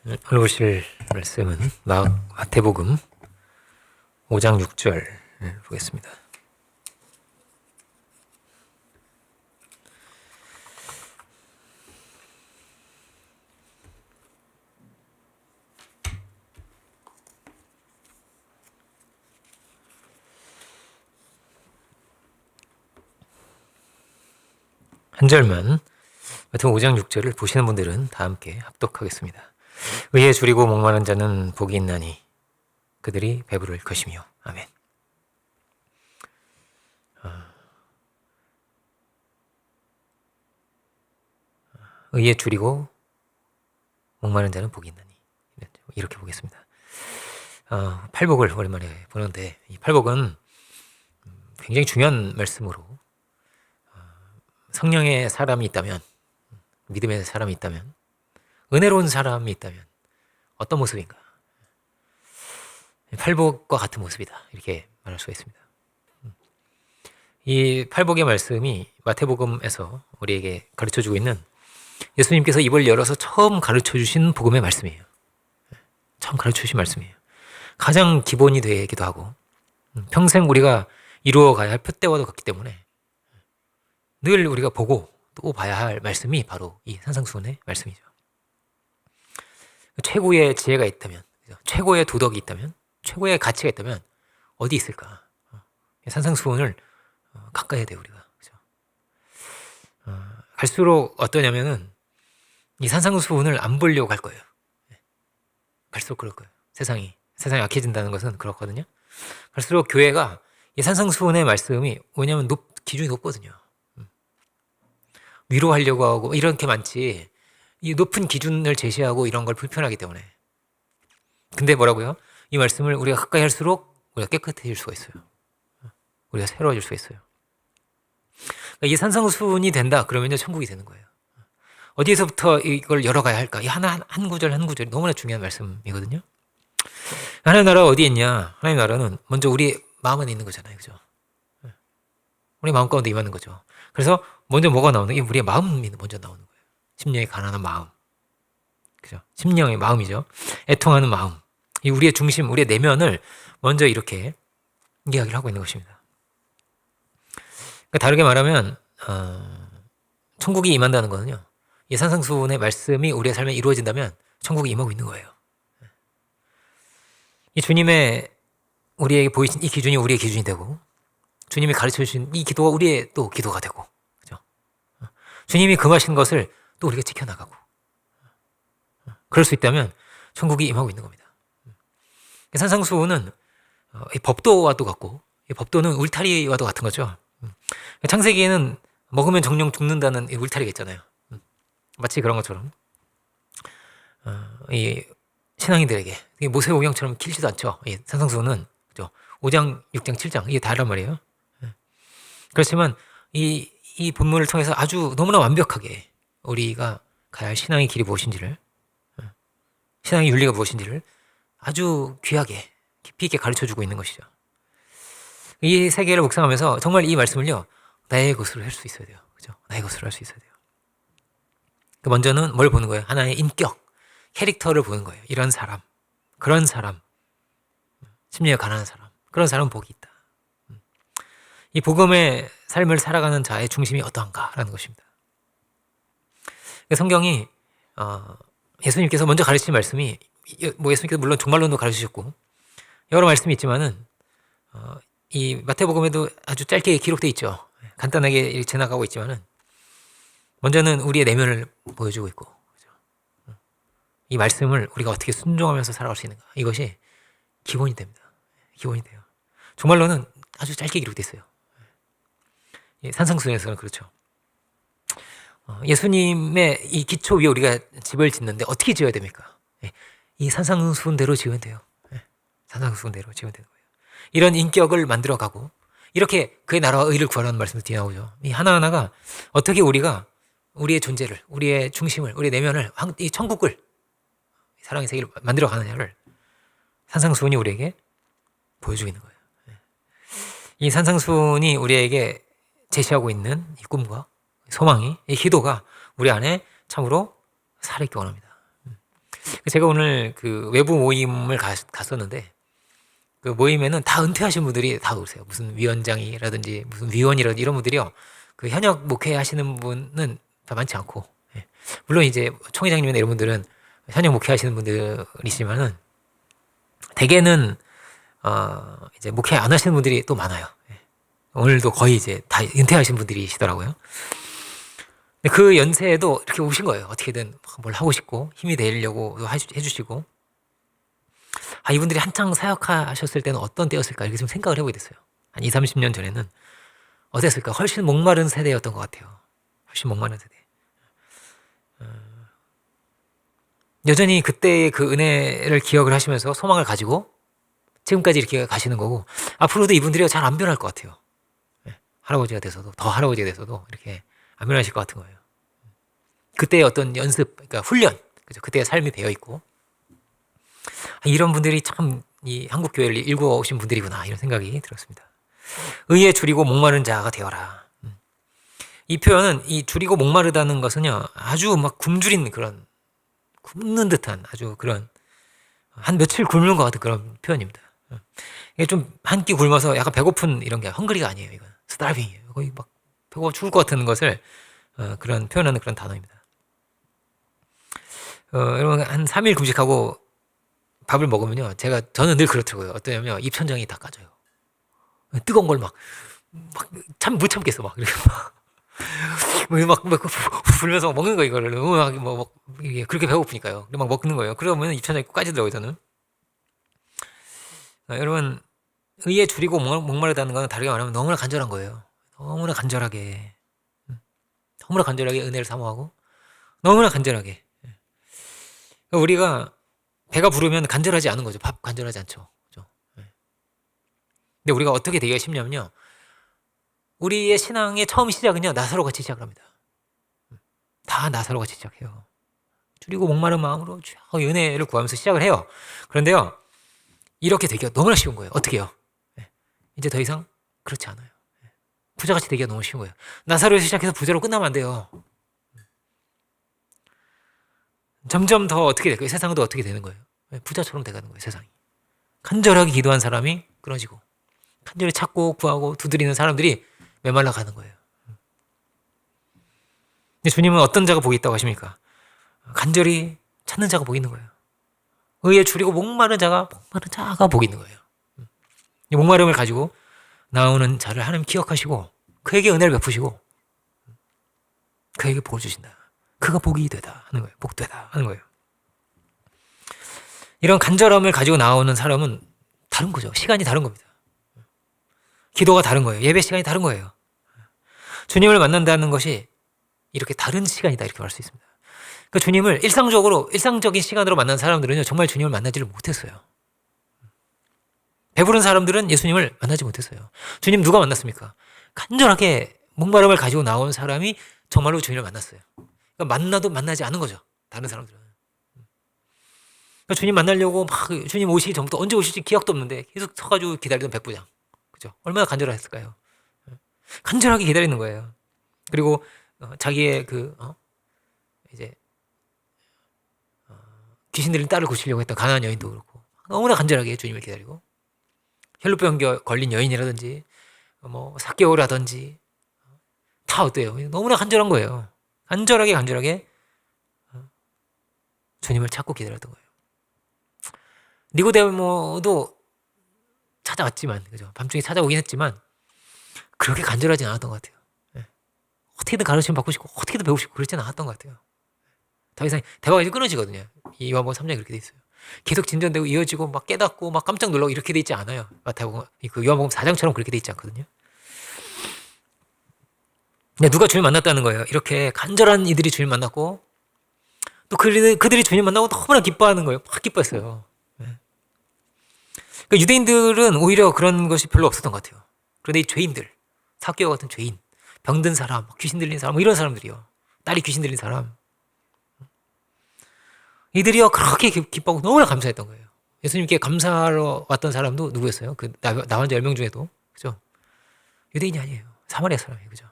오늘 보실 말씀은 마태복음 5장 6절 보겠습니다. 한 절만 마태복음 5장 6절을 보시는 분들은 다 함께 합독하겠습니다. 의에 줄이고 목마른 자는 복이 있나니 그들이 배부를 것이며. 아멘. 의에 줄이고 목마른 자는 복이 있나니, 이렇게 보겠습니다. 팔복을 오랜만에 보는데, 이 팔복은 굉장히 중요한 말씀으로, 성령의 사람이 있다면, 믿음의 사람이 있다면, 은혜로운 사람이 있다면 어떤 모습인가? 팔복과 같은 모습이다, 이렇게 말할 수가 있습니다. 이 팔복의 말씀이 마태복음에서 우리에게 가르쳐주고 있는, 예수님께서 입을 열어서 처음 가르쳐주신 복음의 말씀이에요. 처음 가르쳐주신 말씀이에요. 가장 기본이 되기도 하고, 평생 우리가 이루어가야 할 표대와도 같기 때문에 늘 우리가 보고 또 봐야 할 말씀이 바로 이 산상수훈의 말씀이죠. 최고의 지혜가 있다면, 최고의 도덕이 있다면, 최고의 가치가 있다면 어디 있을까? 산상수훈을 가까이 해야 돼요, 우리가. 그죠? 갈수록 어떠냐면은 이 산상수훈을 안 보려고 할 거예요. 갈수록 그럴 거예요. 세상이 악해진다는 것은 그렇거든요. 갈수록 교회가 이 산상수훈의 말씀이, 왜냐하면 기준이 높거든요. 위로하려고 하고 이렇게 많지, 이 높은 기준을 제시하고 이런 걸 불편하기 때문에. 근데 뭐라고요? 이 말씀을 우리가 가까이 할수록 우리가 깨끗해질 수가 있어요. 우리가 새로워질 수가 있어요. 그러니까 이 산상수훈이 된다 그러면요, 천국이 되는 거예요. 어디에서부터 이걸 열어가야 할까? 이 한 구절 한 구절이 너무나 중요한 말씀이거든요. 하나님 나라가 어디에 있냐? 하나님 나라는 먼저 우리 마음 안에 있는 거잖아요, 그죠? 우리 마음 가운데 임하는 거죠. 그래서 먼저 뭐가 나오는 게, 우리의 마음이 먼저 나오는 거예요. 심령이 가난한 마음, 그죠? 심령의 마음이죠. 애통하는 마음, 이 우리의 중심, 우리의 내면을 먼저 이렇게 이야기를 하고 있는 것입니다. 그러니까 다르게 말하면, 천국이 임한다는 거는요, 이 산상수훈의 말씀이 우리의 삶에 이루어진다면 천국이 임하고 있는 거예요. 이 주님의 우리에게 보이신 이 기준이 우리의 기준이 되고, 주님이 가르쳐 주신 이 기도가 우리의 또 기도가 되고, 그죠? 주님이 금하신 것을 또 우리가 지켜나가고, 그럴 수 있다면 천국이 임하고 있는 겁니다. 산상수훈은 이 법도와도 같고, 이 법도는 울타리와도 같은 거죠. 창세기에는 먹으면 정령 죽는다는 이 울타리가 있잖아요. 마치 그런 것처럼 이 신앙인들에게 모세오경처럼 길지도 않죠. 이 산상수훈은, 그죠? 5장, 6장, 7장 이게 다란 말이에요. 그렇지만 이 본문을 통해서 아주 너무나 완벽하게 우리가 가야 할 신앙의 길이 무엇인지를, 신앙의 윤리가 무엇인지를 아주 귀하게 깊이 있게 가르쳐주고 있는 것이죠. 이 세계를 묵상하면서 정말 이 말씀을요, 나의 것으로 할 수 있어야 돼요. 그죠? 나의 것으로 할 수 있어야 돼요. 먼저는 뭘 보는 거예요? 하나의 인격, 캐릭터를 보는 거예요. 이런 사람, 그런 사람, 심리가 가난한 사람, 그런 사람은 복이 있다. 이 복음의 삶을 살아가는 자의 중심이 어떠한가라는 것입니다. 성경이, 예수님께서 먼저 가르치신 말씀이, 예수님께서 물론 종말론도 가르치셨고 여러 말씀이 있지만은, 이 마태복음에도 아주 짧게 기록되어 있죠. 간단하게 지나가고 있지만은, 먼저는 우리의 내면을 보여주고 있고, 그죠? 이 말씀을 우리가 어떻게 순종하면서 살아갈 수 있는가, 이것이 기본이 됩니다. 기본이 돼요. 종말론은 아주 짧게 기록되어 있어요. 산상수훈에서는 그렇죠. 예수님의 이 기초 위에 우리가 집을 짓는데 어떻게 지어야 됩니까? 이 산상수훈대로 지으면 돼요. 산상수훈대로 지으면 되는 거예요. 이런 인격을 만들어가고, 이렇게 그의 나라와 의를 구하라는 말씀도 뒤에 나오죠. 이 하나하나가 어떻게 우리가 우리의 존재를, 우리의 중심을, 우리의 내면을, 이 천국을, 사랑의 세계를 만들어 가느냐를 산상수훈이 우리에게 보여주고 있는 거예요. 이 산상수훈이 우리에게 제시하고 있는 이 꿈과 소망이, 이 기도가 우리 안에 참으로 살아있기 원합니다. 제가 오늘 그 외부 모임을 갔었는데 그 모임에는 다 은퇴하신 분들이 다 오세요. 무슨 위원장이라든지 무슨 위원이라든지 이런 분들이요. 그 현역 목회하시는 분은 다 많지 않고, 예. 물론 이제 총회장님이나 이런 분들은 현역 목회하시는 분들이시지만은 대개는 이제 목회 안 하시는 분들이 또 많아요. 예. 오늘도 거의 이제 다 은퇴하신 분들이시더라고요. 근데 그 연세에도 이렇게 오신 거예요. 어떻게든 뭘 하고 싶고 힘이 되려고 해주시고, 이분들이 한창 사역하셨을 때는 어떤 때였을까 이렇게 좀 생각을 해보게 됐어요. 한 20, 30년 전에는 어땠을까? 훨씬 목마른 세대였던 것 같아요. 훨씬 목마른 세대. 여전히 그때의 그 은혜를 기억을 하시면서 소망을 가지고 지금까지 이렇게 가시는 거고, 앞으로도 이분들이 잘 안 변할 것 같아요. 할아버지가 돼서도, 더 할아버지가 돼서도 이렇게 안 변하실 것 같은 거예요. 그때의 어떤 연습, 그러니까 훈련, 그죠? 그때의 삶이 배어 있고, 이런 분들이 참 이 한국 교회를 일구어 오신 분들이구나 이런 생각이 들었습니다. 의에 줄이고 목마른 자가 되어라. 이 표현은 이 줄이고 목마르다는 것은요, 아주 막 굶주린 그런 굶는 듯한 아주 그런 한 며칠 굶는 것 같은 그런 표현입니다. 이게 좀 한 끼 굶어서 약간 배고픈 이런 게 헝그리가 아니에요. 이건 스타빙이에요. 거의 막 배고파 죽을 것 같은 것을 그런 표현하는 그런 단어입니다. 여러분 한 3일 금식하고 밥을 먹으면요, 저는 늘 그렇더라고요. 어떠냐면 입천장이 다 까져요. 뜨거운 걸 막 참 못 참겠어 막 이렇게 막 불면서 먹는 거 이거를 너무 막 이게 그렇게 배고프니까요. 막 먹는 거예요. 그러면 입천장이 까지더라고요 저는. 여러분 의에 줄이고 목마르다는 건 다르게 말하면 너무나 간절한 거예요. 너무나 간절하게 은혜를 사모하고 너무나 간절하게. 우리가 배가 부르면 간절하지 않은 거죠. 밥 간절하지 않죠. 그죠? 근데 우리가 어떻게 되기가 쉽냐면요, 우리의 신앙의 처음 시작은요, 나사로 같이 시작을 합니다. 다 나사로 같이 시작해요. 줄이고 목마른 마음으로 은혜를 구하면서 시작을 해요. 그런데요, 이렇게 되기가 너무나 쉬운 거예요. 어떻게 해요? 이제 더 이상 그렇지 않아요. 부자같이 되기가 너무 쉬운 거예요. 나사로에서 시작해서 부자로 끝나면 안 돼요. 점점 더 어떻게 될까요? 세상도 어떻게 되는 거예요? 부자처럼 돼가는 거예요, 세상이. 간절하게 기도한 사람이 끊어지고, 간절히 찾고 구하고 두드리는 사람들이 메말라 가는 거예요. 근데 주님은 어떤 자가 복이 있다고 하십니까? 간절히 찾는 자가 복이 있는 거예요. 의에 줄이고 목마른 자가 복이 있는 거예요. 이 목마름을 가지고 나오는 자를 하나님 기억하시고 그에게 은혜를 베푸시고 그에게 복을 주신다. 그가 복이 되다 하는 거예요. 복되다 하는 거예요. 이런 간절함을 가지고 나오는 사람은 다른 거죠. 시간이 다른 겁니다. 기도가 다른 거예요. 예배 시간이 다른 거예요. 주님을 만난다는 것이 이렇게 다른 시간이다 이렇게 말할 수 있습니다. 그러니까 주님을 일상적인 시간으로 만난 사람들은요, 정말 주님을 만나지를 못했어요. 배부른 사람들은 예수님을 만나지 못했어요. 주님 누가 만났습니까? 간절하게 목마름을 가지고 나온 사람이 정말로 주님을 만났어요. 그러니까 만나도 만나지 않은 거죠. 다른 사람들은. 그러니까 주님 만나려고 막 주님 오시기 전부터 언제 오실지 기억도 없는데 계속 서가지고 기다리던 백부장. 그죠? 얼마나 간절했을까요? 간절하게 기다리는 거예요. 그리고 자기의 이제 귀신 들린 딸을 고치려고 했던 가난한 여인도 그렇고 너무나 간절하게 주님을 기다리고, 혈루병 걸린 여인이라든지 뭐 삭개오라든지 다 어때요? 너무나 간절한 거예요. 간절하게 주님을 찾고 기다렸던 거예요. 니고데모도 찾아왔지만, 그죠? 밤중에 찾아오긴 했지만 그렇게 간절하진 않았던 것 같아요. 어떻게든 가르침 받고 싶고 어떻게든 배우고 싶고 그러지는 않았던 것 같아요. 더 이상 대화가 이제 끊어지거든요. 이 요한복음 3장에 그렇게 돼 있어요. 계속 진전되고 이어지고 막 깨닫고 막 깜짝 놀라고 이렇게 돼 있지 않아요. 마태복음 그 요한복음 4장처럼 그렇게 돼 있지 않거든요. 근데 누가 주님 만났다는 거예요. 이렇게 간절한 이들이 주님 만났고 또 그들이 주님 만나고 너무나 기뻐하는 거예요. 막 기뻐했어요. 그러니까 유대인들은 오히려 그런 것이 별로 없었던 것 같아요. 그런데 이 죄인들, 삭개오 같은 죄인, 병든 사람, 귀신 들린 사람, 이런 사람들이요. 딸이 귀신 들린 사람, 이들이요 그렇게 기뻐하고 너무나 감사했던 거예요. 예수님께 감사하러 왔던 사람도 누구였어요? 그 나환 자 10명 중에도, 그죠? 유대인이 아니에요. 사마리아 사람이에요, 그죠?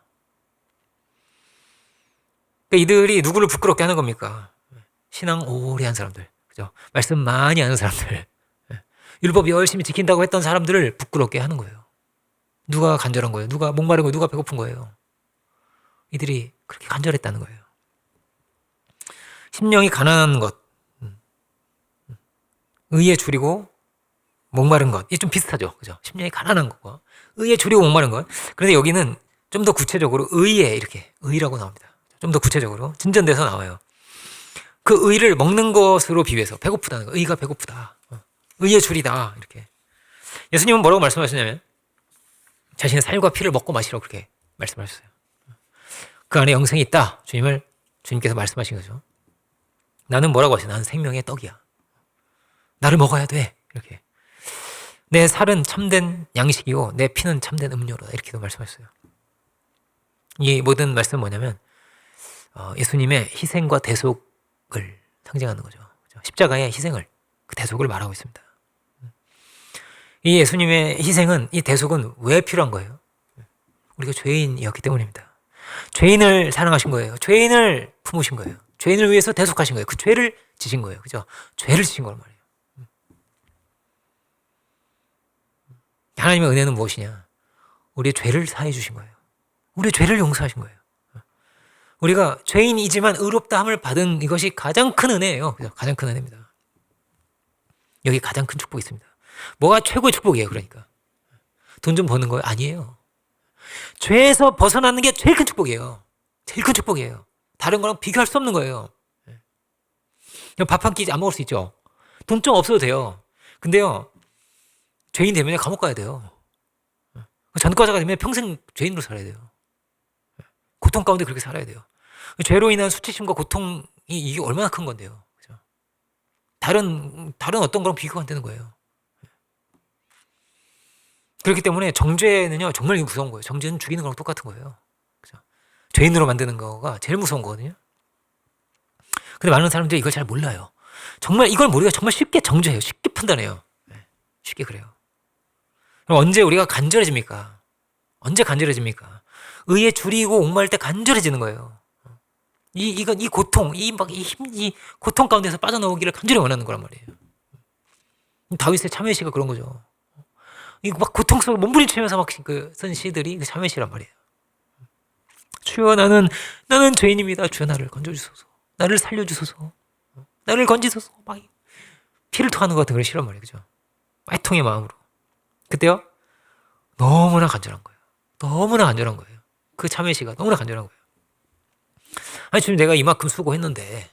그러니까 이들이 누구를 부끄럽게 하는 겁니까? 신앙 오래 한 사람들, 그죠? 그죠? 말씀 많이 아는 사람들, 율법 열심히 지킨다고 했던 사람들을 부끄럽게 하는 거예요. 누가 간절한 거예요? 누가 목마른 거예요? 누가 배고픈 거예요? 이들이 그렇게 간절했다는 거예요. 심령이 가난한 것, 의에 줄이고 목마른 것, 이게 좀 비슷하죠, 그죠? 심령이 가난한 것과 의에 줄이고 목마른 것. 그런데 여기는 좀 더 구체적으로 의에 이렇게 의라고 나옵니다. 좀 더 구체적으로 진전돼서 나와요. 그 의를 먹는 것으로 비유해서 배고프다는 거, 의가 배고프다, 의에 줄이다 이렇게. 예수님은 뭐라고 말씀하셨냐면 자신의 살과 피를 먹고 마시라고 그렇게 말씀하셨어요. 그 안에 영생이 있다. 주님께서 말씀하신 거죠. 나는 뭐라고 하세요? 나는 생명의 떡이야. 나를 먹어야 돼. 이렇게. 내 살은 참된 양식이고 내 피는 참된 음료로다. 이렇게도 말씀하셨어요. 이 모든 말씀은 뭐냐면 예수님의 희생과 대속을 상징하는 거죠. 십자가의 희생을, 그 대속을 말하고 있습니다. 이 예수님의 희생은, 이 대속은 왜 필요한 거예요? 우리가 죄인이었기 때문입니다. 죄인을 사랑하신 거예요. 죄인을 품으신 거예요. 죄인을 위해서 대속하신 거예요. 그 죄를 지신 거예요. 그죠? 죄를 지신 거란 말이에요. 하나님의 은혜는 무엇이냐? 우리의 죄를 사해 주신 거예요. 우리의 죄를 용서하신 거예요. 우리가 죄인이지만 의롭다함을 받은 이것이 가장 큰 은혜예요. 그죠? 가장 큰 은혜입니다. 여기 가장 큰 축복이 있습니다. 뭐가 최고의 축복이에요? 그러니까 돈 좀 버는 거예요? 아니에요. 죄에서 벗어나는 게 제일 큰 축복이에요. 제일 큰 축복이에요. 다른 거랑 비교할 수 없는 거예요. 밥 한 끼 안 먹을 수 있죠. 돈 좀 없어도 돼요. 근데요, 죄인 되면 감옥 가야 돼요. 전과자가 되면 평생 죄인으로 살아야 돼요. 고통 가운데 그렇게 살아야 돼요. 죄로 인한 수치심과 고통이 이게 얼마나 큰 건데요. 그죠? 다른 어떤 거랑 비교가 안 되는 거예요. 그렇기 때문에 정죄는요, 정말 무서운 거예요. 정죄는 죽이는 거랑 똑같은 거예요. 그죠? 죄인으로 만드는 거가 제일 무서운 거거든요. 근데 많은 사람들이 이걸 잘 몰라요. 정말 이걸 모르고 정말 쉽게 정죄해요. 쉽게 판단해요. 쉽게 그래요. 그럼 언제 우리가 간절해집니까? 언제 간절해집니까? 의에 줄이고 옥마일 때 간절해지는 거예요. 이 고통, 이 고통 가운데서 빠져나오기를 간절히 원하는 거란 말이에요. 다윗의 참회시가 그런 거죠. 이 막 고통 속에 몸부림치면서 막 쓴 시들이 그 참회시란 말이에요. 주여, 나는 죄인입니다. 주여, 나를 건져주소서. 나를 살려주소서. 나를 건지소서. 막 피를 토하는 것 같은 그런 시란 말이에요. 그죠? 애통의 마음으로. 그때요, 너무나 간절한 거예요. 너무나 간절한 거예요. 그 참회시가 너무나 간절한 거예요. 아니, 주님, 내가 이만큼 수고했는데,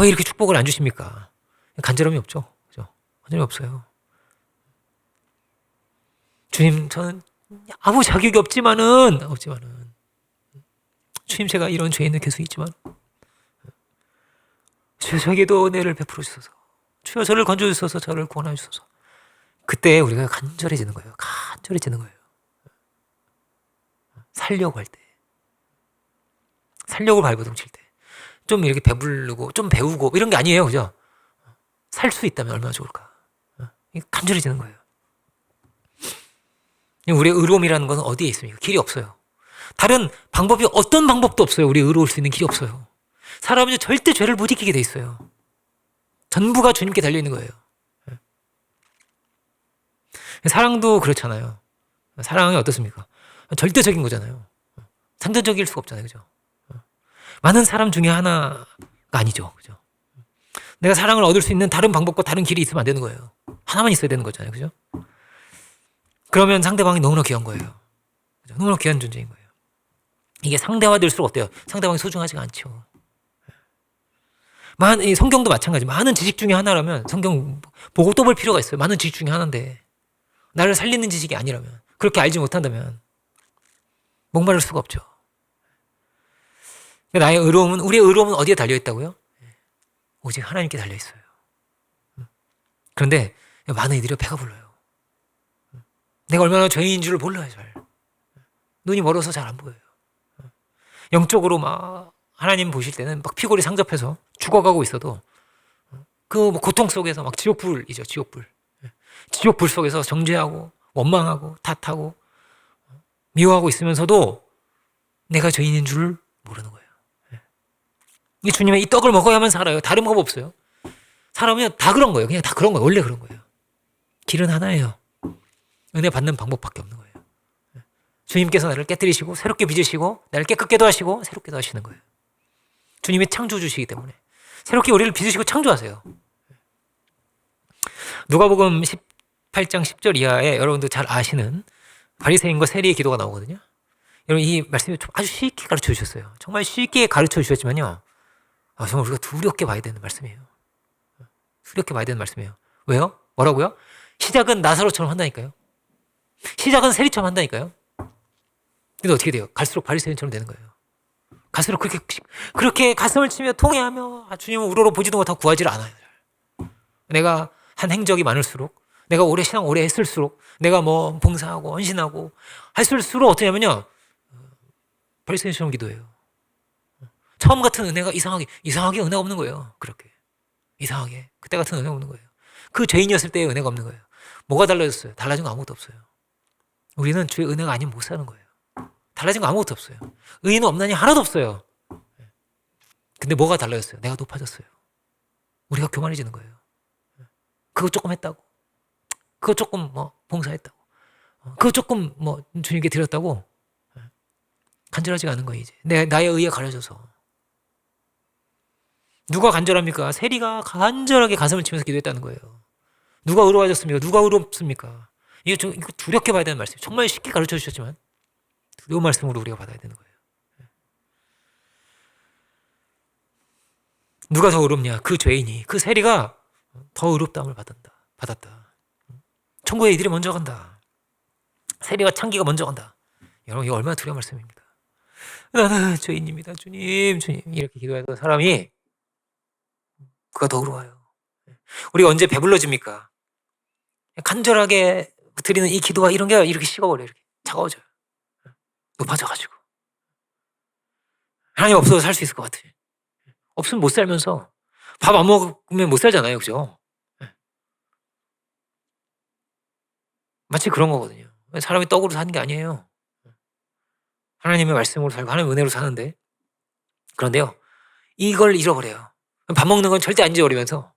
왜 이렇게 축복을 안 주십니까? 간절함이 없죠. 그죠? 간절함이 없어요. 주님, 저는 아무 자격이 없지만은, 주님, 제가 이런 죄인은 계속 있지만, 주여, 저에게도 은혜를 베풀어 주소서. 주여, 저를 건져 주소서. 저를 구원하여 주소서. 그때 우리가 간절해지는 거예요. 간절해지는 거예요. 살려고 할 때, 살려고 발버둥 칠 때, 좀 이렇게 배부르고 좀 배우고 이런 게 아니에요. 그죠? 살 수 있다면 얼마나 좋을까. 간절해지는 거예요. 우리의 의로움이라는 것은 어디에 있습니까? 길이 없어요. 다른 방법이 어떤 방법도 없어요. 우리 의로울 수 있는 길이 없어요. 사람은 절대 죄를 못 지키게 돼 있어요. 전부가 주님께 달려있는 거예요. 사랑도 그렇잖아요. 사랑이 어떻습니까? 절대적인 거잖아요. 상대적일 수가 없잖아요. 그죠? 많은 사람 중에 하나가 아니죠. 그죠? 내가 사랑을 얻을 수 있는 다른 방법과 다른 길이 있으면 안 되는 거예요. 하나만 있어야 되는 거잖아요. 그죠? 그러면 상대방이 너무나 귀한 거예요. 그죠? 너무나 귀한 존재인 거예요. 이게 상대화될수록 어때요? 상대방이 소중하지가 않죠. 성경도 마찬가지. 많은 지식 중에 하나라면 성경 보고 또 볼 필요가 있어요. 많은 지식 중에 하나인데 나를 살리는 지식이 아니라면, 그렇게 알지 못한다면 목마를 수가 없죠. 나의 의로움은, 우리의 의로움은 어디에 달려있다고요? 오직 하나님께 달려있어요. 그런데 많은 이들이 배가 불러요. 내가 얼마나 죄인인 줄을 몰라요. 잘. 눈이 멀어서 잘 안 보여요. 영적으로 막 하나님 보실 때는 막 피골이 상접해서 죽어가고 있어도 그 고통 속에서 막 지옥불이죠. 지옥불 속에서 정죄하고 원망하고 탓하고 미워하고 있으면서도 내가 죄인인 줄 모르는 거예요. 이 주님의 이 떡을 먹어야만 살아요. 다른 방법 없어요. 살아오면 다 그런 거예요. 그냥 다 그런 거예요. 원래 그런 거예요. 길은 하나예요. 은혜 받는 방법밖에 없는 거예요. 주님께서 나를 깨뜨리시고 새롭게 빚으시고 나를 깨끗게도 하시고 새롭게도 하시는 거예요. 주님이 창조주시기 때문에 새롭게 우리를 빚으시고 창조하세요. 누가복음 18장 10절 이하에 여러분들 잘 아시는 바리새인과 세리의 기도가 나오거든요. 여러분 이 말씀이 아주 쉽게 가르쳐 주셨어요. 정말 쉽게 가르쳐 주셨지만요. 정말 우리가 두렵게 봐야 되는 말씀이에요. 두렵게 봐야 되는 말씀이에요. 왜요? 뭐라고요? 시작은 나사로처럼 한다니까요. 시작은 세리처럼 한다니까요. 근데 어떻게 돼요? 갈수록 바리새인처럼 되는 거예요. 갈수록 그렇게 가슴을 치며 통회하며 주님은 우러러 보지도 못하고 구하지를 않아요. 내가 한 행적이 많을수록, 내가 신앙 오래 했을수록, 내가 뭐 봉사하고 헌신하고 했을수록 어떠냐면요, 바리새인처럼 기도해요. 처음 같은 은혜가 이상하게 은혜가 없는 거예요. 그렇게 이상하게 그때 같은 은혜가 없는 거예요. 그 죄인이었을 때의 은혜가 없는 거예요. 뭐가 달라졌어요? 달라진 거 아무것도 없어요. 우리는 주의 은혜가 아니면 못 사는 거예요. 달라진 거 아무것도 없어요. 의인은 없나니 하나도 없어요. 근데 뭐가 달라졌어요? 내가 높아졌어요. 우리가 교만해지는 거예요. 그거 조금 했다고, 그거 조금 뭐 봉사했다고, 그거 조금 뭐 주님께 드렸다고 간절하지가 않은 거예요. 이제 나의 의에 가려져서. 누가 간절합니까? 세리가 간절하게 가슴을 치면서 기도했다는 거예요. 누가 의로워졌습니까? 누가 의롭습니까? 이거 두렵게 봐야 되는 말씀이에요. 정말 쉽게 가르쳐 주셨지만 두려운 말씀으로 우리가 받아야 되는 거예요. 누가 더 의롭냐? 그 죄인이, 그 세리가 더 의롭다함을 받았다. 천국에 이들이 먼저 간다. 세리와 창기가 먼저 간다. 여러분, 이거 얼마나 두려운 말씀입니까? 나는 죄인입니다. 주님. 이렇게 기도하던 사람이 그가 더 의로워요. 우리가 언제 배불러집니까? 간절하게 드리는 이 기도가 이런 게 이렇게 식어버려요. 이렇게 차가워져요. 높아져가지고. 하나님 없어도 살 수 있을 것 같아요. 없으면 못 살면서 밥 안 먹으면 못 살잖아요. 그죠? 마치 그런 거거든요. 사람이 떡으로 사는 게 아니에요. 하나님의 말씀으로 살고 하나님의 은혜로 사는데, 그런데요, 이걸 잃어버려요. 밥 먹는 건 절대 안 잊어버리면서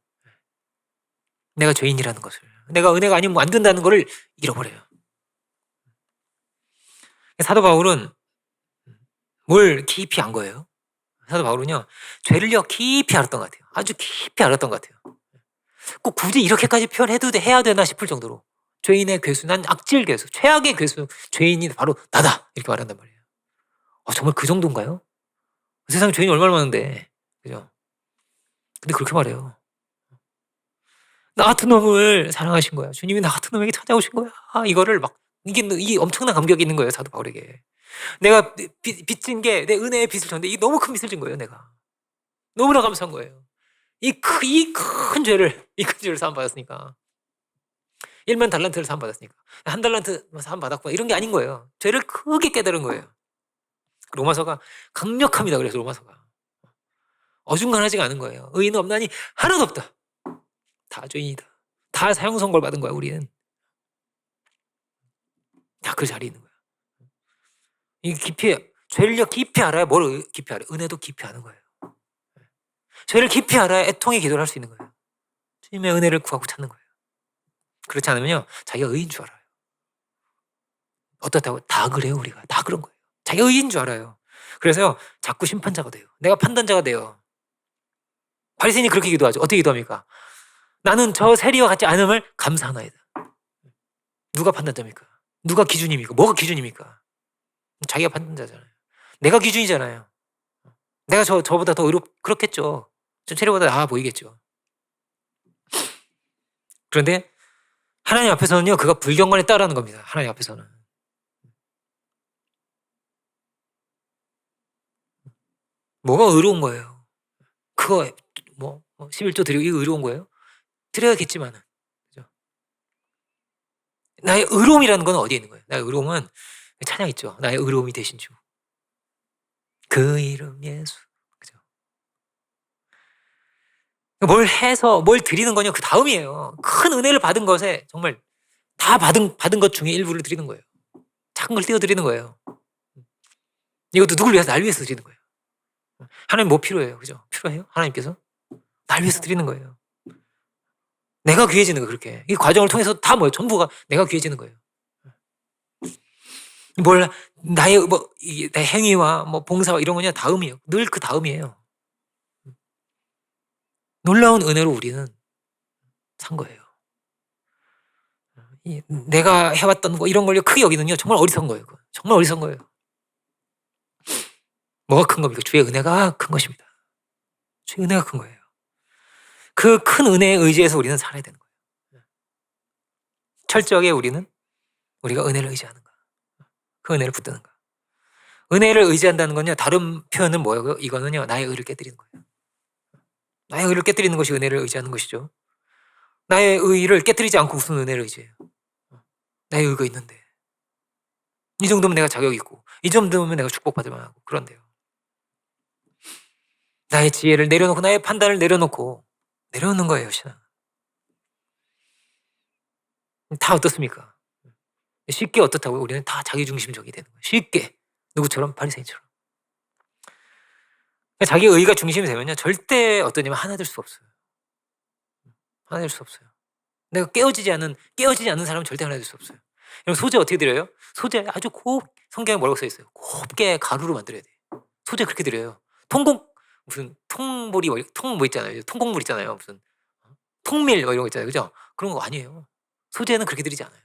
내가 죄인이라는 것을, 내가 은혜가 아니면 안 된다는 것을 잃어버려요. 사도 바울은 뭘 깊이 안 거예요? 사도 바울은요, 죄를요 깊이 알았던 것 같아요. 아주 깊이 알았던 것 같아요. 꼭 굳이 이렇게까지 표현해도 해야 되나 싶을 정도로 죄인의 괴수, 난 악질 괴수, 최악의 괴수, 죄인이 바로 나다, 이렇게 말한단 말이에요. 정말 그 정도인가요? 세상에 죄인이 얼마나 많은데, 그죠? 근데 그렇게 말해요. 나 같은 놈을 사랑하신 거야. 주님이 나 같은 놈에게 찾아오신 거야. 이거를 막, 이게 엄청난 감격이 있는 거예요, 사도 바울에게. 내가 빚진 게 내 은혜의 빚을 졌는데 이게 너무 큰 빚을 진 거예요, 내가. 너무나 감사한 거예요. 이 큰 죄를 사함받았으니까. 1만 달란트를 사함받았으니까. 1달란트 사함받았구나. 이런 게 아닌 거예요. 죄를 크게 깨달은 거예요. 로마서가 강력합니다. 그래서 로마서가. 어중간하지가 않은 거예요. 의인은 없나니 하나도 없다. 다 죄인이다. 다 사형선고를 받은 거야, 우리는. 다 그 자리에 있는 거야. 이 죄를 깊이 알아야 뭘 깊이 알아요? 은혜도 깊이 아는 거예요. 죄를 깊이 알아야 애통의 기도를 할 수 있는 거예요. 주님의 은혜를 구하고 찾는 거예요. 그렇지 않으면요, 자기가 의인 줄 알아요. 어떻다고? 다 그래요, 우리가. 다 그런 거예요. 자기가 의인 줄 알아요. 그래서 자꾸 심판자가 돼요. 내가 판단자가 돼요. 바리새인이 그렇게 기도하죠. 어떻게 기도합니까? 나는 저 세리와 같지 않음을 감사하나이다. 누가 판단자입니까? 누가 기준입니까? 뭐가 기준입니까? 자기가 판단자잖아요. 내가 기준이잖아요. 내가 저보다 더 그렇겠죠. 좀 세리보다 나아 보이겠죠. 그런데 하나님 앞에서는요, 그가 불경건에 따르는 겁니다. 하나님 앞에서는. 뭐가 의로운 거예요? 그거 11조 드리고 이거 의로운 거예요? 드려야겠지만은. 그죠? 나의 의로움이라는 건 어디에 있는 거예요? 나의 의로움은 찬양 있죠. 나의 의로움이 되신 주. 그 이름 예수. 그죠? 뭘 해서 뭘 드리는 거냐, 그 다음이에요. 큰 은혜를 받은 것에 정말 다 받은 것 중에 일부를 드리는 거예요. 작은 걸 띄워 드리는 거예요. 이것도 누굴 위해서? 날 위해서 드리는 거예요. 하나님 뭐 필요해요? 그죠? 필요해요? 하나님께서 날 위해서 드리는 거예요. 내가 귀해지는 거예요. 그렇게 이 과정을 통해서 다 뭐예요? 전부가 내가 귀해지는 거예요. 몰라 나의 내 행위와 뭐 봉사와 이런 거냐 다음이에요. 늘 그 다음이에요. 놀라운 은혜로 우리는 산 거예요. 내가 해왔던 거 이런 걸 크게 여기는요 정말 어리석은 거예요. 정말 어리석은 거예요. 뭐가 큰 겁니까? 주의 은혜가 큰 것입니다. 주의 은혜가 큰 거예요. 그 큰 은혜에 의지해서 우리는 살아야 되는 거예요. 철저하게 우리가 은혜를 의지하는가, 그 은혜를 붙드는가. 은혜를 의지한다는 건요 다른 표현은 뭐예요? 이거는요 나의 의를 깨뜨리는 거예요. 나의 의를 깨뜨리는 것이 은혜를 의지하는 것이죠. 나의 의를 깨뜨리지 않고 무슨 은혜를 의지해요? 나의 의가 있는데 이 정도면 내가 자격이 있고 이 정도면 내가 축복받을 만하고 그런데요. 나의 지혜를 내려놓고 나의 판단을 내려놓는 거예요. 신앙. 다 어떻습니까? 쉽게 어떻다고요? 우리는 다 자기중심적이 되는 거예요. 쉽게. 누구처럼? 바리새인처럼. 자기 의가 중심이 되면요 절대 어떠냐면 하나 될 수가 없어요. 하나 될 수 없어요. 내가 깨어지지 않는 사람은 절대 하나 될 수 없어요. 여러분 소재 어떻게 드려요? 소재 아주 성경에 뭐라고 써 있어요? 곱게 가루로 만들어야 돼. 소재 그렇게 드려요. 무슨 통보리 있잖아요. 통곡물 있잖아요. 무슨 통밀 이런 거 있잖아요. 그죠? 그런 거 아니에요. 소재는 그렇게 드리지 않아요.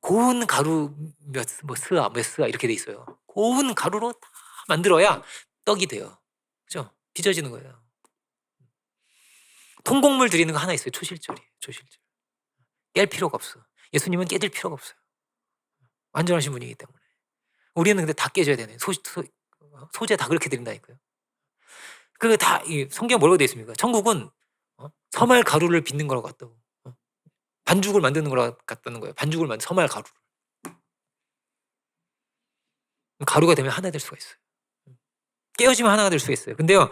고운 가루 몇 스아 이렇게 돼 있어요. 고운 가루로 다 만들어야 떡이 돼요. 그죠? 빚어지는 거예요. 통곡물 드리는 거 하나 있어요. 초실절이에요. 초실절. 깰 필요가 없어. 예수님은 깨질 필요가 없어요. 완전하신 분이기 때문에. 우리는 근데 다 깨져야 되네. 소재 다 그렇게 드린다니까요. 그 다 성경 뭐라고 돼 있습니까? 천국은 서말 가루를 빚는 거라고 같다고. 반죽을 만드는 거라고 같다는 거예요. 서말 가루를. 가루가 되면 하나 될 수가 있어요. 깨어지면 하나가 될 수가 있어요. 근데요,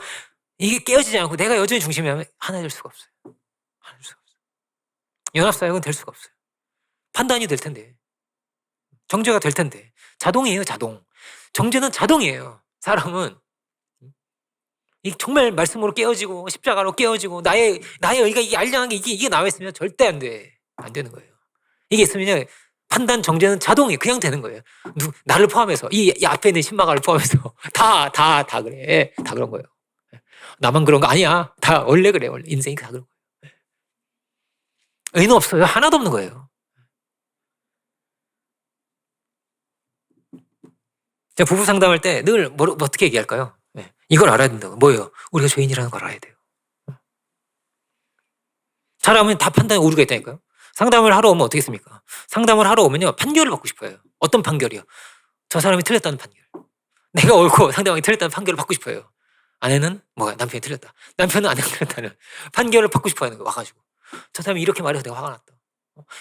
이게 깨어지지 않고 내가 여전히 중심이라면 하나 될 수가 없어요. 하나 될 수가 없어요. 연합사역은 될 수가 없어요. 판단이 될 텐데. 정죄가 될 텐데. 자동이에요, 자동. 정죄는 자동이에요. 사람은 정말 말씀으로 깨어지고 십자가로 깨어지고 나의 의가 이게 알량한 게 이게 나와 있으면 절대 안 돼. 안 되는 거예요. 이게 있으면요. 판단 정죄는 자동이 그냥 되는 거예요. 나를 포함해서 이 앞에 있는 신마가를 포함해서 다 그래. 다 그런 거예요. 나만 그런 거 아니야. 다 원래 그래. 원래 인생이 다 그런 거예요. 의는 없어요. 하나도 없는 거예요. 제가 부부 상담할 때 늘 어떻게 얘기할까요? 네. 이걸 알아야 된다고. 뭐예요? 우리가 죄인이라는 걸 알아야 돼요. 사람은 다 판단에 오류가 있다니까요. 상담을 하러 오면 어떻게 했습니까? 상담을 하러 오면요. 판결을 받고 싶어요. 어떤 판결이요? 저 사람이 틀렸다는 판결. 내가 옳고 상대방이 틀렸다는 판결을 받고 싶어요. 아내는 뭐야? 남편이 틀렸다. 남편은 아내가 틀렸다는 판결을 받고 싶어 하는 거예요. 와가지고. 저 사람이 이렇게 말해서 내가 화가 났다.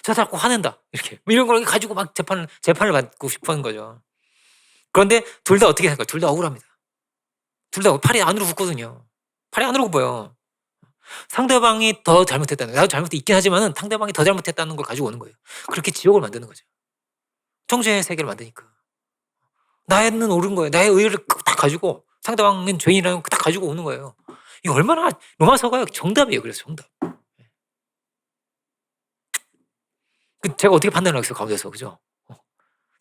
저 사람 꼭 화낸다. 이렇게. 이런 걸 가지고 막 재판을 받고 싶어 하는 거죠. 그런데 둘 다 어떻게 할까요? 둘 다 억울합니다. 둘 다 팔이 안으로 굽거든요. 팔이 안으로 굽어요. 상대방이 더 잘못했다는, 나도 잘못이 있긴 하지만 상대방이 더 잘못했다는 걸 가지고 오는 거예요. 그렇게 지옥을 만드는 거죠. 정죄의 세계를 만드니까. 나는 옳은 거예요. 나의 의를 딱 가지고 상대방은 죄인이라는 거 딱 가지고 오는 거예요. 이 얼마나 로마서가 정답이에요. 그래서 정답. 제가 어떻게 판단을 하겠어요, 가운데서. 그죠?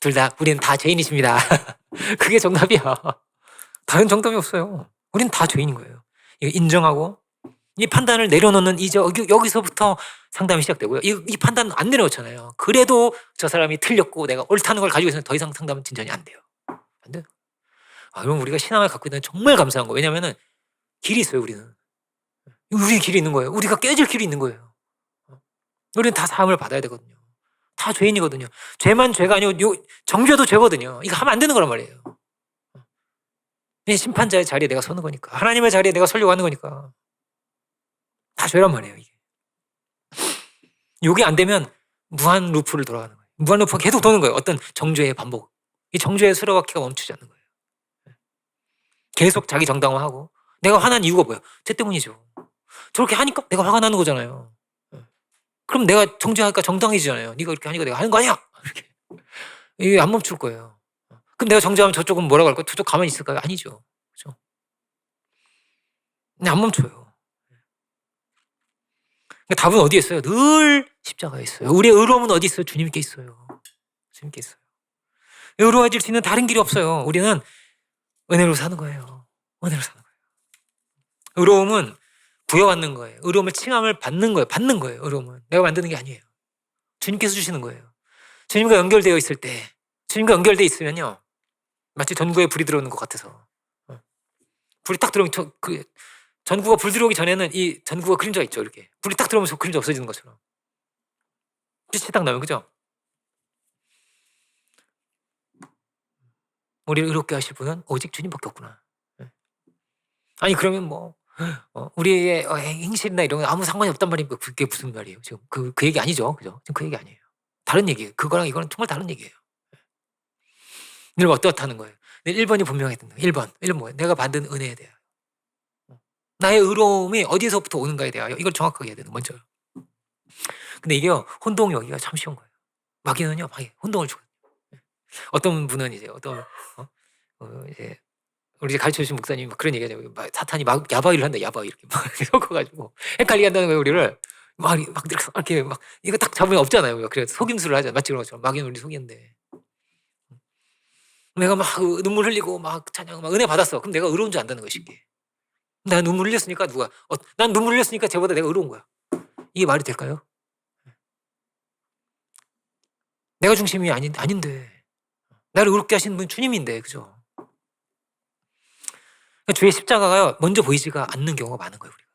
둘 다, 우리는 다 죄인이십니다. 그게 정답이야. 다른 정답이 없어요. 우리는 다 죄인인 거예요. 이거 인정하고 이 판단을 내려놓는 여기서부터 상담이 시작되고요. 이 판단은 안 내려놓잖아요. 그래도 저 사람이 틀렸고 내가 옳다는 걸 가지고 있으면 더 이상 상담은 진전이 안 돼요. 안 돼요. 그럼 우리가 신앙을 갖고 있는 정말 감사한 거예요. 왜냐하면 길이 있어요. 우리는. 우리 길이 있는 거예요. 우리가 깨질 길이 있는 거예요. 우리는 다 사함을 받아야 되거든요. 다 죄인이거든요. 죄만 죄가 아니고 정죄도 죄거든요. 이거 하면 안 되는 거란 말이에요. 심판자의 자리에 내가 서는 거니까. 하나님의 자리에 내가 서려고 하는 거니까. 다 죄란 말이에요. 이게 안 되면 무한 루프를 돌아가는 거예요. 무한 루프가 계속 도는 거예요. 어떤 정죄의 반복. 이 정죄의 수레바퀴가 멈추지 않는 거예요. 계속 자기 정당화하고 내가 화난 이유가 뭐야? 쟤 때문이죠. 저렇게 하니까 내가 화가 나는 거잖아요. 그럼 내가 정죄하니까 정당해지잖아요. 네가 이렇게 하니까 내가 하는 거 아니야? 이렇게. 이게 안 멈출 거예요. 그럼 내가 정죄하면 저쪽은 뭐라고 할까요? 저쪽 가만히 있을까요? 아니죠. 그렇죠? 근데 안 멈춰요. 그러니까 답은 어디에 있어요? 늘 십자가에 있어요. 우리의 의로움은 어디 있어요? 주님께 있어요. 주님께 있어요. 의로워질 수 있는 다른 길이 없어요. 우리는 은혜로 사는 거예요. 은혜로 사는 거예요. 의로움은 부여받는 거예요. 의로움을 칭함을 받는 거예요. 받는 거예요. 의로움은 내가 만드는 게 아니에요. 주님께서 주시는 거예요. 주님과 연결되어 있을 때, 주님과 연결되어 있으면요, 마치 전구에 불이 들어오는 것 같아서, 불이 딱 들어오면 그 전구가 불 들어오기 전에는 이 전구가 그림자가 있죠. 이렇게 불이 딱 들어오면서 그림자 없어지는 것처럼 빛이 딱 나면, 그죠? 우리를 의롭게 하실 분은 오직 주님밖에 없구나. 아니 그러면 뭐 우리의 행실이나 이런 거 아무 상관이 없단 말입니까? 그게 무슨 말이에요? 지금 그 얘기 아니죠, 그죠? 지금 그 얘기 아니에요. 다른 얘기예요. 그거랑 이거는 정말 다른 얘기예요. 늘 어떻다는 거예요. 1번이 분명했던 거예요. 1번 뭐예요? 내가 받은 은혜에 대하여. 나의 의로움이 어디서부터 오는가에 대하여 이걸 정확하게 해야 되는 먼저. 근데 이게요, 혼동이 여기가 참 쉬운 거예요. 마귀는요, 막 혼동을 주거든요. 어떤 분은 이제 이제 우리 가르쳐 주신 목사님이 막 그런 얘기하잖아요. 막 사탄이 막 야바위를 한다, 야바위 이렇게 막 이렇게 섞어가지고 헷갈리게 한다는 거예요, 우리를. 막 이렇게 막 이거 딱 잡으면 없잖아요. 그래서 속임수를 하잖아요. 마치 그런 것처럼 마귀는 우리 속이는데. 내가 막 눈물 흘리고 막 찬양, 막 은혜 받았어. 그럼 내가 의로운 줄 안다는 거야, 쉽게. 난 눈물 흘렸으니까 난 눈물 흘렸으니까 쟤보다 내가 의로운 거야. 이게 말이 될까요? 내가 중심이 아닌데. 나를 의롭게 하시는 분 주님인데, 그죠? 주의 십자가가 먼저 보이지가 않는 경우가 많은 거예요, 우리가.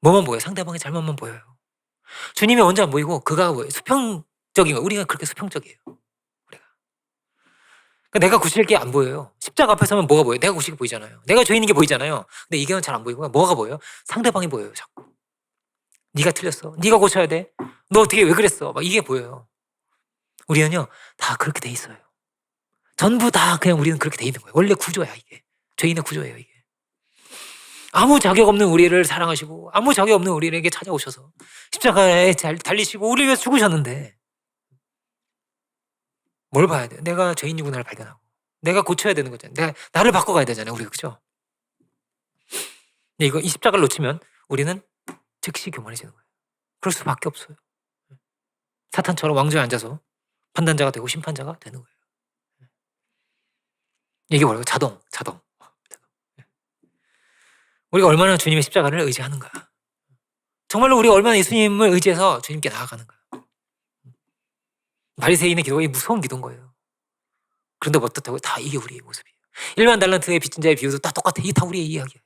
뭐만 보여요? 상대방의 잘못만 보여요. 주님이 먼저 안 보이고 그가 뭐예요? 수평적인 거예요. 우리가 그렇게 수평적이에요. 우리가. 그러니까 내가 구실 게 안 보여요. 십자가 앞에 서면 뭐가 보여요? 내가 구실 게 보이잖아요. 내가 죄 있는 게 보이잖아요. 근데 이게 잘 안 보이고 뭐가 보여요? 상대방이 보여요, 자꾸. 네가 틀렸어. 네가 고쳐야 돼. 너 어떻게 왜 그랬어? 막 이게 보여요. 우리는요, 다 그렇게 돼 있어요. 전부 다 그냥 우리는 그렇게 돼 있는 거예요. 원래 구조야, 이게. 죄인의 구조예요, 이게. 아무 자격 없는 우리를 사랑하시고 아무 자격 없는 우리에게 찾아오셔서 십자가에 잘 달리시고 우리를 위해서 죽으셨는데 뭘 봐야 돼요? 내가 죄인이구나를 발견하고 내가 고쳐야 되는 거잖아요. 내가 나를 바꿔가야 되잖아요, 우리가. 그죠? 근데 이 십자가를 놓치면 우리는 즉시 교만해지는 거예요. 그럴 수밖에 없어요. 사탄처럼 왕좌에 앉아서 판단자가 되고 심판자가 되는 거예요. 이게 뭐라고? 자동. 우리가 얼마나 주님의 십자가를 의지하는가. 정말로 우리가 얼마나 예수님을 의지해서 주님께 나아가는가. 바리새인의 기도가 무서운 기도인 거예요. 그런데 어떻다고요? 다 이게 우리의 모습이에요. 1만 달란트의 빚진 자의 비유도 다 똑같아. 이게 다 우리의 이야기예요.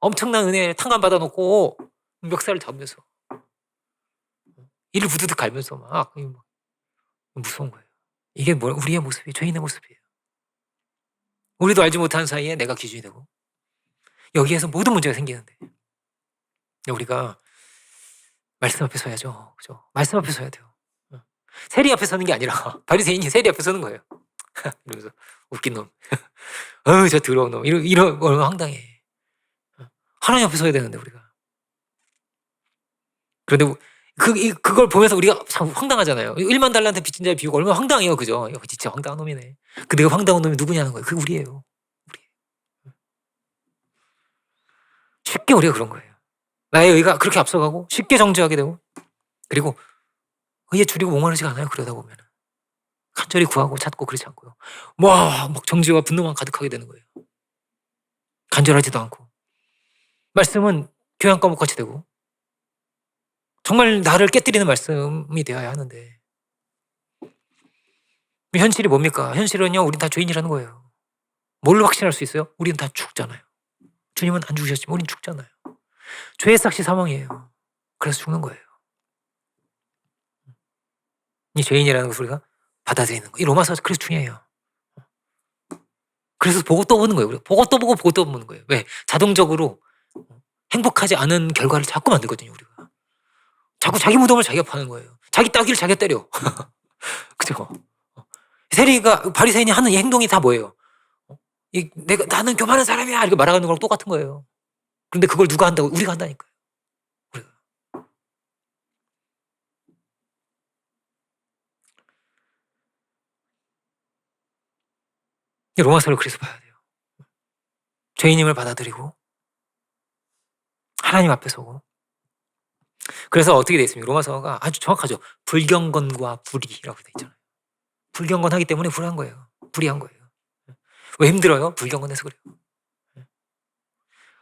엄청난 은혜에 탕감받아 놓고 멱살을 잡으면서 이를 부드득 갈면서 막 무서운 거예요. 이게 우리의 모습이에요. 죄인의 모습이에요. 우리도 알지 못하는 사이에 내가 기준이 되고 여기에서 모든 문제가 생기는데 우리가 말씀 앞에 서야죠. 그죠? 말씀 앞에 서야 돼요. 세리 앞에 서는 게 아니라 바리새인이 세리 앞에 서는 거예요. 이러면서 웃긴 놈. 저 더러운 놈. 이런 얼마나 황당해. 하나님 앞에 서야 되는데 우리가. 그런데 그걸 보면서 우리가 참 황당하잖아요. 1만 달란트 빚진 자의 비유가 얼마나 황당해요. 그죠? 진짜 황당한 놈이네. 그 내가 황당한 놈이 누구냐는 거예요. 그게 우리예요. 쉽게 우리가 그런 거예요. 나의 의가 그렇게 앞서가고 쉽게 정죄하게 되고 그리고 의에 줄이고 목마르지가 않아요. 그러다 보면 간절히 구하고 찾고 그렇지 않고요. 막 정죄와 분노만 가득하게 되는 거예요. 간절하지도 않고 말씀은 교양 과목 같이 되고 정말 나를 깨뜨리는 말씀이 되어야 하는데 현실이 뭡니까? 현실은요, 우린 다 죄인이라는 거예요. 뭘로 확신할 수 있어요? 우린 다 죽잖아요. 주님은 안 죽으셨지만 우린 죽잖아요. 죄의 삭시 사망이에요. 그래서 죽는 거예요. 이 죄인이라는 것을 우리가 받아들이는 거. 이 로마서가 그래서 중요해요. 그래서 보고 또 보는 거예요. 우리가 보고 또 보는 거예요. 왜? 자동적으로 행복하지 않은 결과를 자꾸 만들거든요, 우리가. 자꾸 자기 무덤을 자기가 파는 거예요. 자기 따귀를 자기가 때려. 그죠? 세리가 바리새인이 하는 이 행동이 다 뭐예요? 나는 교만한 사람이야 이렇게 말하는 거랑 똑같은 거예요. 그런데 그걸 누가 한다고? 우리가 한다니까요. 우리가. 로마서를 그래서 봐야 돼요. 죄인임을 받아들이고 하나님 앞에 서고 그래서 어떻게 돼 있습니까? 로마서가 아주 정확하죠. 불경건과 불의라고 돼 있잖아요. 불경건하기 때문에 불의한 거예요. 불의한 거예요. 왜 힘들어요? 불경건해서 그래요.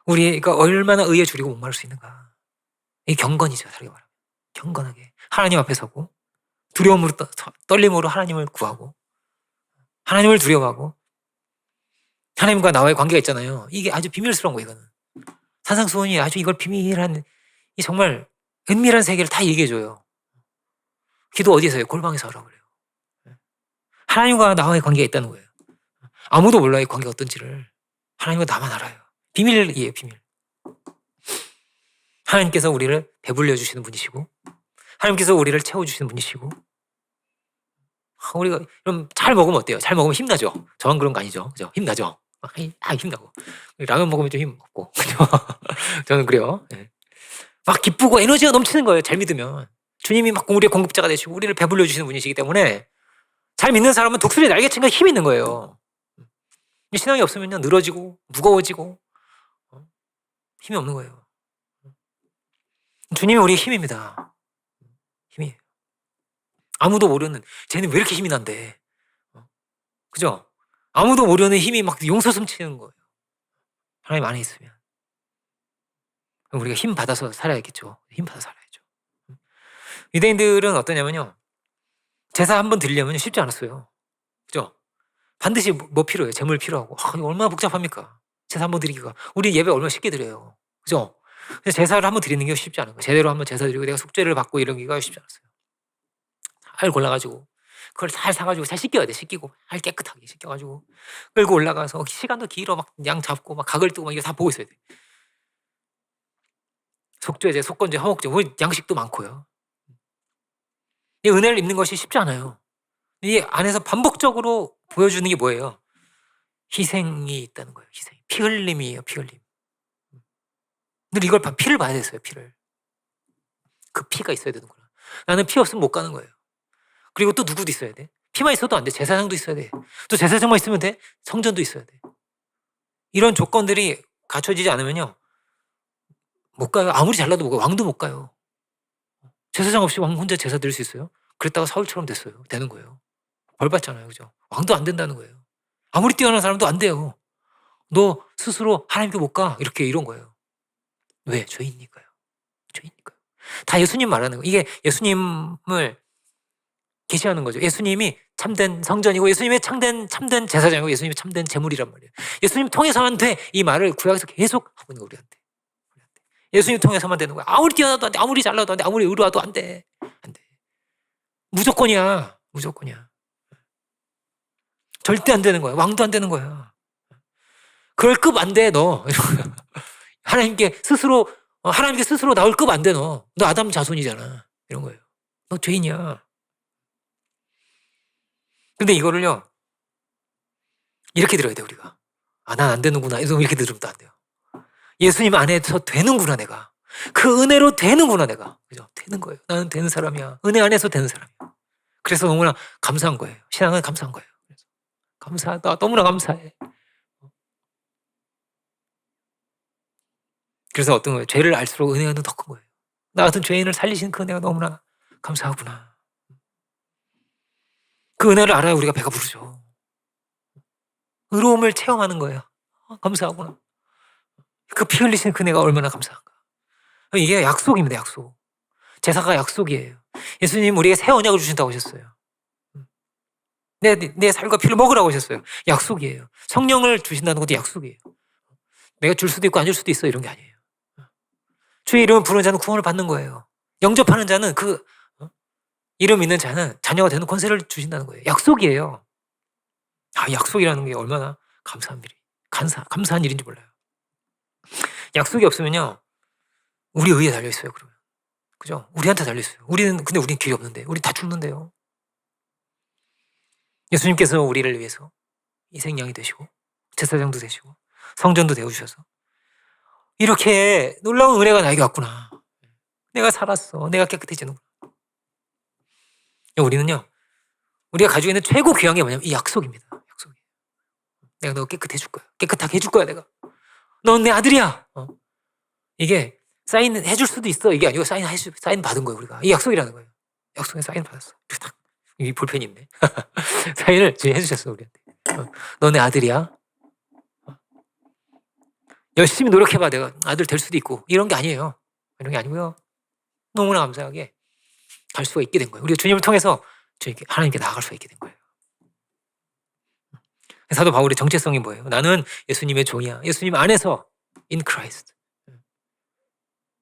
우리가 얼마나 의에 줄이고 목마를 수 있는가. 이게 경건이죠. 다르게 말하면. 경건하게 하나님 앞에 서고 두려움으로 떨림으로 하나님을 구하고 하나님을 두려워하고 하나님과 나와의 관계가 있잖아요. 이게 아주 비밀스러운 거예요. 이거는 산상수훈이 아주 이걸 비밀한 이 정말 은밀한 세계를 다 얘기해줘요. 기도 어디서 해요? 골방에서 하라고 그래요. 하나님과 나와의 관계가 있다는 거예요. 아무도 몰라요. 이 관계가 어떤지를. 하나님과 나만 알아요. 비밀이에요. 비밀. 하나님께서 우리를 배불려 주시는 분이시고 하나님께서 우리를 채워주시는 분이시고 우리가 그럼 잘 먹으면 어때요? 잘 먹으면 힘나죠? 저만 그런 거 아니죠? 그죠? 힘나죠? 힘나고 라면 먹으면 좀 힘 없고 그죠? 저는 그래요. 네. 막 기쁘고 에너지가 넘치는 거예요. 잘 믿으면 주님이 막 우리의 공급자가 되시고 우리를 배불려 주시는 분이시기 때문에 잘 믿는 사람은 독수리 날개친가 힘이 있는 거예요. 신앙이 없으면요 늘어지고 무거워지고 힘이 없는 거예요. 주님이 우리의 힘입니다. 힘이에요. 아무도 모르는 쟤는 왜 이렇게 힘이 난대? 그죠? 아무도 모르는 힘이 막 용솟음치는 거예요. 하나님 안에 있으면 우리가 힘 받아서 살아야겠죠. 힘 받아 살아야죠. 유대인들은 어떠냐면요, 제사 한번 드리려면 쉽지 않았어요. 그죠? 반드시 뭐 필요해요? 재물 필요하고. 이거 얼마나 복잡합니까? 제사 한번 드리기가. 우리 예배 얼마나 쉽게 드려요. 그죠? 제사를 한번 드리는 게 쉽지 않은 거예요. 제대로 한번 제사 드리고 내가 속죄를 받고 이러기가 쉽지 않았어요. 잘 골라가지고 그걸 잘 사가지고 잘 씻겨야 돼. 씻기고 잘 깨끗하게 씻겨가지고 끌고 올라가서 시간도 길어. 막 양 잡고 막 각을 뜨고 막 이거 다 보고 있어야 돼. 속죄제, 속건제, 화목제, 양식도 많고요. 이 은혜를 입는 것이 쉽지 않아요. 이 안에서 반복적으로 보여주는 게 뭐예요? 희생이 있다는 거예요. 희생. 피 흘림이에요. 피 흘림. 근데 이걸 피를 봐야 됐어요. 피를. 그 피가 있어야 되는구나. 나는 피 없으면 못 가는 거예요. 그리고 또 누구도 있어야 돼. 피만 있어도 안 돼. 제사장도 있어야 돼. 또 제사장만 있으면 돼. 성전도 있어야 돼. 이런 조건들이 갖춰지지 않으면요 못 가요. 아무리 잘나도 못 가요. 왕도 못 가요. 제사장 없이 왕 혼자 제사 드릴 수 있어요? 그랬다가 사울처럼 됐어요. 되는 거예요. 벌 받잖아요. 그죠? 왕도 안 된다는 거예요. 아무리 뛰어난 사람도 안 돼요. 너 스스로 하나님께 못 가. 이런 거예요. 왜? 죄인이니까요. 죄인이니까요. 다 예수님 말하는 거예요. 이게 예수님을 계시하는 거죠. 예수님이 참된 성전이고 예수님의 참된 제사장이고 예수님이 참된 제물이란 말이에요. 예수님 통해서만 돼. 이 말을 구약에서 계속 하고 있는 거 우리한테. 예수님 통해서만 되는 거야. 아무리 뛰어나도 안 돼. 아무리 잘나도 안 돼. 아무리 의로와도 안 돼. 안 돼. 무조건이야. 무조건이야. 절대 안 되는 거야. 왕도 안 되는 거야. 그럴 급 안 돼, 너. 하나님께 스스로 나올 급 안 돼, 너. 너 아담 자손이잖아. 이런 거예요. 너 죄인이야. 근데 이거를요, 이렇게 들어야 돼, 우리가. 난 안 되는구나. 이렇게 들으면 또 안 돼요. 예수님 안에서 되는구나, 내가. 그 은혜로 되는구나, 내가. 그죠? 되는 거예요. 나는 되는 사람이야. 은혜 안에서 되는 사람이야. 그래서 너무나 감사한 거예요. 신앙은 감사한 거예요. 감사하다. 너무나 감사해. 그래서 어떤 거예요? 죄를 알수록 은혜가 더 큰 거예요. 나 같은 죄인을 살리신 그 은혜가 너무나 감사하구나. 그 은혜를 알아야 우리가 배가 부르죠. 의로움을 체험하는 거예요. 감사하구나. 그 피 흘리신 그 은혜가 얼마나 감사한가. 이게 약속입니다. 약속. 제사가 약속이에요. 예수님 우리에게 새 언약을 주신다고 하셨어요. 내 살과 피를 먹으라고 하셨어요. 약속이에요. 성령을 주신다는 것도 약속이에요. 내가 줄 수도 있고 안 줄 수도 있어 이런 게 아니에요. 주의 이름을 부르는 자는 구원을 받는 거예요. 영접하는 자는 이름 있는 자는 자녀가 되는 권세를 주신다는 거예요. 약속이에요. 약속이라는 게 얼마나 감사한 일인지 몰라요. 약속이 없으면요, 우리 의에 달려 있어요. 그러면 그죠? 우리한테 달려 있어요. 근데 우리는 길이 없는데, 우리 다 죽는데요. 예수님께서 우리를 위해서 희생양이 되시고 제사장도 되시고 성전도 되어주셔서 이렇게 놀라운 은혜가 나에게 왔구나. 내가 살았어. 내가 깨끗해지는구나. 우리는요, 우리가 가지고 있는 최고 귀한 게 뭐냐면 이 약속입니다. 약속이에요. 내가 너 깨끗해 줄 거야. 깨끗하게 해줄 거야. 내가. 넌 내 아들이야. 이게 사인 해줄 수도 있어. 이게 아니고 사인 받은 거예요, 우리가. 이 약속이라는 거예요. 약속에 사인 받았어. 이렇게 딱. 이 볼펜이 있네. 사인을 주님 해주셨어, 우리한테. 너네 아들이야. 열심히 노력해봐. 내가 아들 될 수도 있고. 이런 게 아니에요. 이런 게 아니고요. 너무나 감사하게 갈 수가 있게 된 거예요. 우리가 주님을 통해서 하나님께 나아갈 수가 있게 된 거예요. 사도 바울의 정체성이 뭐예요? 나는 예수님의 종이야. 예수님 안에서 in Christ.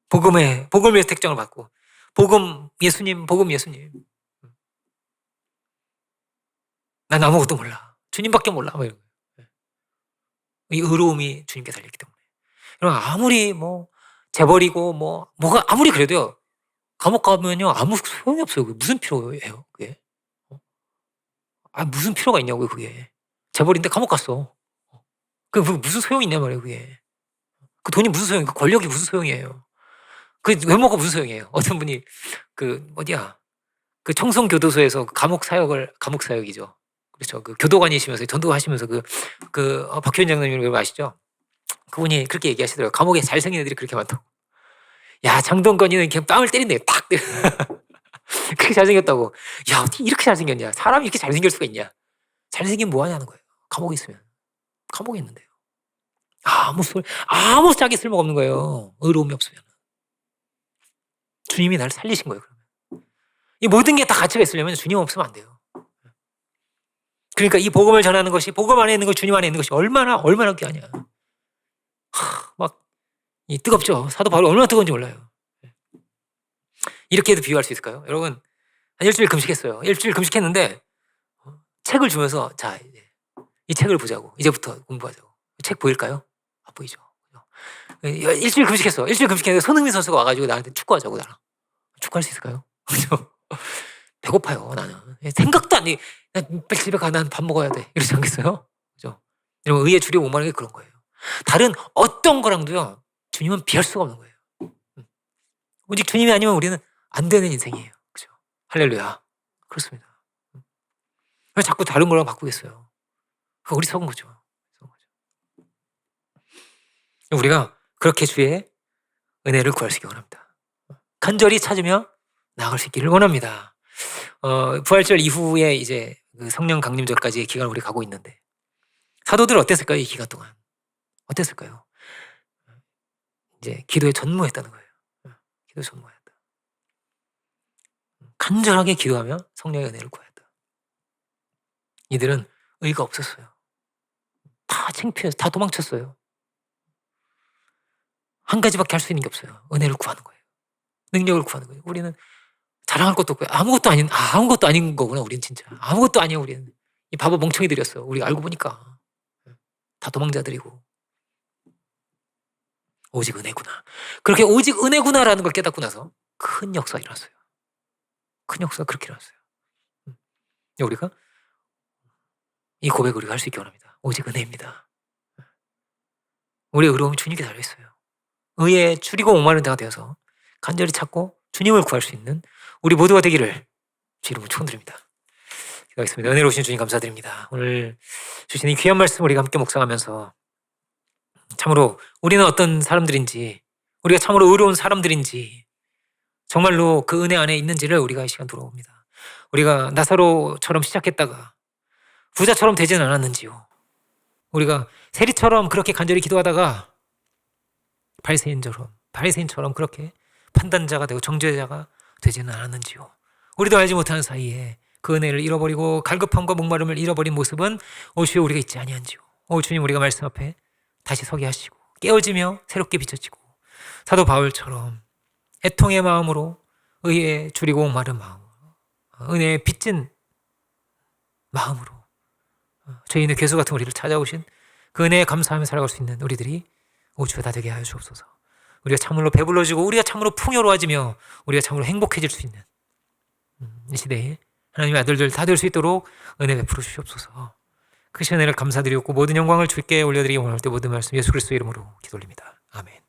복음의 택정을 받고 복음 예수님. 난 아무것도 몰라. 주님밖에 몰라. 뭐 이런 거예요. 이 의로움이 주님께 달렸기 때문에. 여러분 아무리 뭐 재벌이고 뭐가 아무리 그래도요. 감옥 가면요 아무 소용이 없어요. 그게 무슨 필요해요? 그게 무슨 필요가 있냐고요. 그게 재벌인데 감옥 갔어. 그 무슨 소용이 있냐 말이에요. 그게 그 돈이 무슨 소용이, 그 권력이 무슨 소용이에요. 그 외모가 무슨 소용이에요. 어떤 분이 그 어디야 그 청송교도소에서 감옥 사역이죠. 그렇죠. 그 교도관이시면서 전도하시면서 박효인 장로님 아시죠? 그분이 그렇게 얘기하시더라고요. 감옥에 잘생긴 애들이 그렇게 많다고. 야, 장동건이는 그냥 뺨을 때린대. 팍. 그렇게 잘생겼다고. 야, 어떻게 이렇게 잘생겼냐. 사람이 이렇게 잘생길 수가 있냐. 잘생긴 뭐 하냐는 거예요. 감옥에 있으면. 감옥에 있는데요. 아무 짝이 쓸모가 없는 거예요. 의로움이 없으면. 주님이 나를 살리신 거예요. 그러면. 이 모든 게 다 가치가 있으려면 주님 없으면 안 돼요. 그러니까 이 복음을 전하는 것이, 복음 안에 있는 것, 주님 안에 있는 것이 얼마나 귀하냐. 이 뜨겁죠. 사도 바울이 얼마나 뜨거운지 몰라요. 이렇게 해도 비유할 수 있을까요? 여러분 한 일주일 금식했어요. 일주일 금식했는데 책을 주면서 자 이 책을 보자고. 이제부터 공부하자고. 책 보일까요? 보이죠. 일주일 금식했어. 일주일 금식했는데 손흥민 선수가 와가지고 나한테 축구하자고. 나랑 축구할 수 있을까요? 배고파요. 나는 생각도 안 해. 빨리 집에 가. 난 밥 먹어야 돼. 이러지 않겠어요? 그죠? 여러분 의에 주려 오만한 게 그런 거예요. 다른 어떤 거랑도요 주님은 비할 수가 없는 거예요. 오직 주님이 아니면 우리는 안 되는 인생이에요. 그죠? 할렐루야. 그렇습니다. 왜 자꾸 다른 거랑 바꾸겠어요? 그거 어리석은 거죠. 우리가 그렇게 주의 은혜를 구할 수 있기 원합니다. 간절히 찾으며 나아갈 수 있기를 원합니다. 부활절 이후에 이제 그 성령 강림절까지의 기간을 우리 가고 있는데 사도들 어땠을까요? 이 기간 동안 어땠을까요? 이제 기도에 전무했다는 거예요. 기도에 전무했다. 간절하게 기도하며 성령의 은혜를 구했다. 이들은 의가 없었어요. 다 창피해서 다 도망쳤어요. 한 가지밖에 할 수 있는 게 없어요. 은혜를 구하는 거예요. 능력을 구하는 거예요. 우리는 자랑할 것도 없고 아무것도 아닌 거구나. 우리는 진짜 아무것도 아니에요. 우리는 이 바보 멍청이들이었어요. 우리가 알고 보니까 다 도망자들이고 오직 은혜구나. 그렇게 오직 은혜구나라는 걸 깨닫고 나서 큰 역사가 일어났어요. 큰 역사가 그렇게 일어났어요. 우리가 이 고백을 우리가 할 수 있기 원합니다. 오직 은혜입니다. 우리의 의로움이 주님께 달려있어요. 의에 줄이고 목마른 자가 되어서 간절히 찾고 주님을 구할 수 있는 우리 모두가 되기를 주 이름으로 축원드립니다. 기도하겠습니다. 은혜로우신 주님 감사드립니다. 오늘 주신 이 귀한 말씀 우리가 함께 묵상하면서 참으로 우리는 어떤 사람들인지, 우리가 참으로 의로운 사람들인지, 정말로 그 은혜 안에 있는지를 우리가 이 시간 돌아봅니다. 우리가 나사로처럼 시작했다가 부자처럼 되지는 않았는지요. 우리가 세리처럼 그렇게 간절히 기도하다가 바리새인처럼 그렇게 판단자가 되고 정죄자가 되지는 않았는지요. 우리도 알지 못하는 사이에 그 은혜를 잃어버리고 갈급함과 목마름을 잃어버린 모습은 오 주여 우리가 있지 아니한지요. 오 주님 우리가 말씀 앞에 다시 서게 하시고 깨어지며 새롭게 비춰지고 사도 바울처럼 애통의 마음으로 의에 줄이고 목마른 마음으로 은혜에 빚진 마음으로 죄인의 괴수 같은 우리를 찾아오신 그 은혜에 감사하며 살아갈 수 있는 우리들이 오 주여 다 되게 하여 주옵소서. 우리가 참으로 배불러지고 우리가 참으로 풍요로워지며 우리가 참으로 행복해질 수 있는 이 시대에 하나님의 아들들 다 될 수 있도록 은혜 베풀어 주시옵소서. 크신 은혜를 감사드리고 모든 영광을 주께 올려드리기 원할 때 모든 말씀 예수 그리스도의 이름으로 기도 올립니다. 아멘.